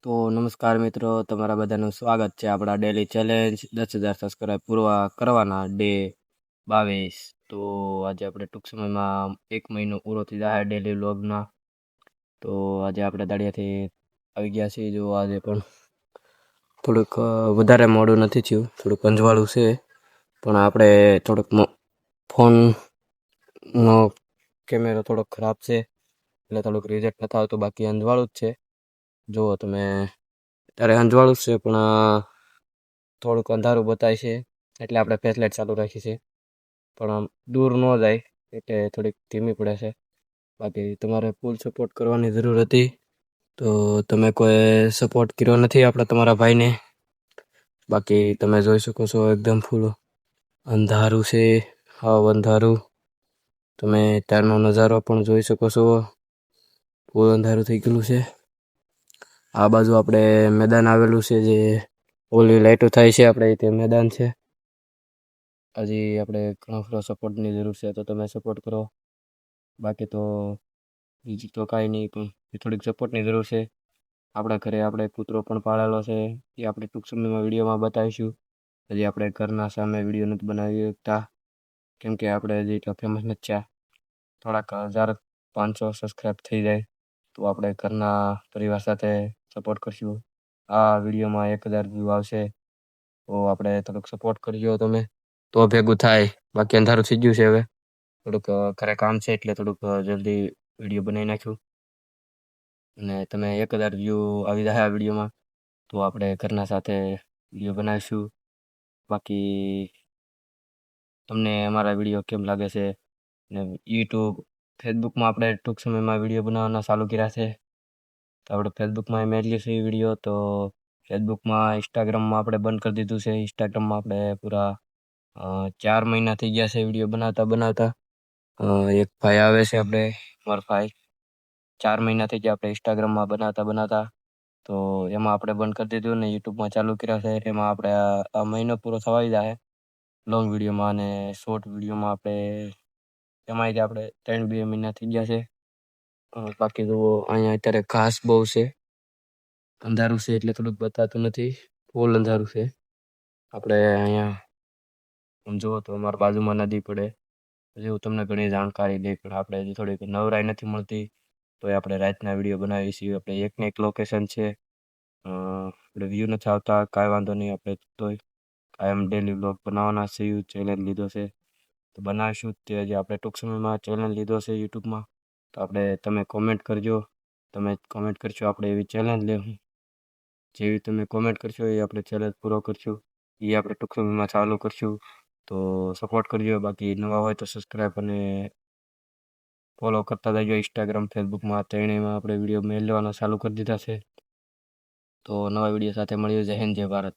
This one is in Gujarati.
તો નમસ્કાર મિત્રો, તમારા બધાનું સ્વાગત છે આપણા ડેલી ચેલેન્જ 10,000 સબસ્ક્રાઈબ પૂરા કરવાના ડે 22. તો આજે આપણે ટૂંક સમયમાં 1 મહિનો પૂરો થઈ જાય ડેલી વ્લોગના. તો આજે આપણે દાડિયાથી આવી ગયા છીએ. જો આજે પણ થોડુંક વધારે મોડું નથી થયું, થોડુંક અંજવાળું છે, પણ આપણે થોડુંક ફોનનો કેમેરો થોડોક ખરાબ છે એટલે થોડુંક રિઝલ્ટ નથી આવતું, બાકી અંજવાળું જ છે. જુઓ તમે, ત્યારે અંજવાળું જ છે પણ થોડુંક અંધારું બતાય છે એટલે આપણે ફ્લેશલાઇટ ચાલુ રાખી છે, પણ આમ દૂર ન જાય એટલે થોડીક ધીમી પડે છે. બાકી તમારે ફૂલ સપોર્ટ કરવાની જરૂર હતી, તો તમે કોઈ સપોર્ટ કર્યો નથી આપણા તમારા ભાઈને. બાકી તમે જોઈ શકો છો એકદમ ફૂલ અંધારું છે, હાવ અંધારું. તમે ત્યારનો નજારો પણ જોઈ શકો છો, ફૂલ અંધારું થઈ ગયેલું છે. આ બાજુ આપણે મેદાન આવેલું છે, જે ઓલી લાઈટો થાય છે આપણે તે મેદાન છે. હજી આપણે ઘણો ખરો સપોર્ટની જરૂર છે, તો તમે સપોર્ટ કરો. બાકી તો બીજી તો કાંઈ નહીં, પણ થોડીક સપોર્ટની જરૂર છે. આપણા ઘરે આપણે કૂતરો પણ પાળેલો છે, એ આપણે ટૂંક સમયમાં વિડીયોમાં બતાવીશું. હજી આપણે ઘરના સામે વિડીયો નથી બનાવી શકતા, કેમ કે આપણે હજી એટલા ફેમસ નથી થયા. થોડાક 1,500 સબસ્ક્રાઈબ થઈ જાય તો આપણે ઘરના પરિવાર સાથે સપોર્ટ કરશું. આ વિડીયોમાં 1,000 વ્યૂ આવશે તો આપણે થોડુંક સપોર્ટ કરજો તમે, તો ભેગું થાય. બાકી અંધારું થઈ ગયું છે, હવે થોડુંક ઘરે કામ છે એટલે થોડુંક જલ્દી વિડીયો બનાવી નાખ્યું. અને તમે 1,000 વ્યૂ આવી જાય આ વિડીયોમાં તો આપણે ઘરના સાથે વિડીયો બનાવીશું. બાકી તમને અમારા વિડીયો કેમ લાગે છે? ને યુટ્યુબ, ફેસબુકમાં આપણે ટૂંક સમયમાં વિડીયો બનાવવાના ચાલુ કર્યા છે. તો આપણે ફેસબુકમાં મેળવીએ છીએ વિડીયો, તો ફેસબુકમાં, ઇન્સ્ટાગ્રામમાં આપણે બંધ કરી દીધું છે. ઇન્સ્ટાગ્રામમાં આપણે પૂરા 4 મહિના થઈ ગયા છે વિડીયો બનાવતા બનાવતા. એક ભાઈ આવે છે આપણે, મારા ભાઈ, 4 મહિના થઈ ગયા આપણે ઇન્સ્ટાગ્રામમાં બનાવતા બનાવતા. તો એમાં આપણે બંધ કરી દીધું ને યુટ્યુબમાં ચાલુ કર્યા છે. એમાં આપણે આ મહિનો પૂરો થવા આવી જાય લોંગ વિડીયોમાં, અને શોર્ટ વિડીયોમાં આપણે એમાંય જ આપણે 3-2 મહિના થઈ ગયા છે. બાકી તો અહીંયા અત્યારે ઘાસ બહુ છે, અંધારું છે એટલે થોડુંક બતાતું નથી, ફૂલ અંધારું છે. આપણે અહીંયા જુઓ તો અમારા બાજુમાં નદી પડે, જેવું તમને ઘણી જાણકારી દે, પણ આપણે હજી થોડીક નવરાઈ નથી મળતી, તો આપણે રાતના વિડીયો બનાવીએ છીએ. આપણે એકને એક લોકેશન છે, આપણે વ્યૂ નથી આવતા, કાંઈ વાંધો નહીં, આપણે તોય કાયમ ડેલી બ્લોગ બનાવવાના છે. ચેલેન્જ લીધો છે તો બનાવીશું. તે હજી આપણે ટૂંક સમયમાં ચેલેન્જ લીધો છે યુટ્યુબમાં, તો આપણે તમે કોમેન્ટ કરજો. તમે કોમેન્ટ કરશો આપણે એવી ચેલેન્જ લેવું, જેવી તમે કોમેન્ટ કરશો એ આપણે ચેલેન્જ પૂરો કરશું. એ આપણે ટૂંક સમયમાં ચાલુ કરશું, તો સપોર્ટ કરજો. બાકી નવા હોય તો સબસ્ક્રાઈબ અને ફોલો કરતા જજો. ઇન્સ્ટાગ્રામ, ફેસબુકમાં ત્રણેયમાં આપણે વિડીયો મેળવવાના ચાલુ કરી દીધા છે. તો નવા વિડીયો સાથે મળીએ. જય હિન્દ, જય ભારત.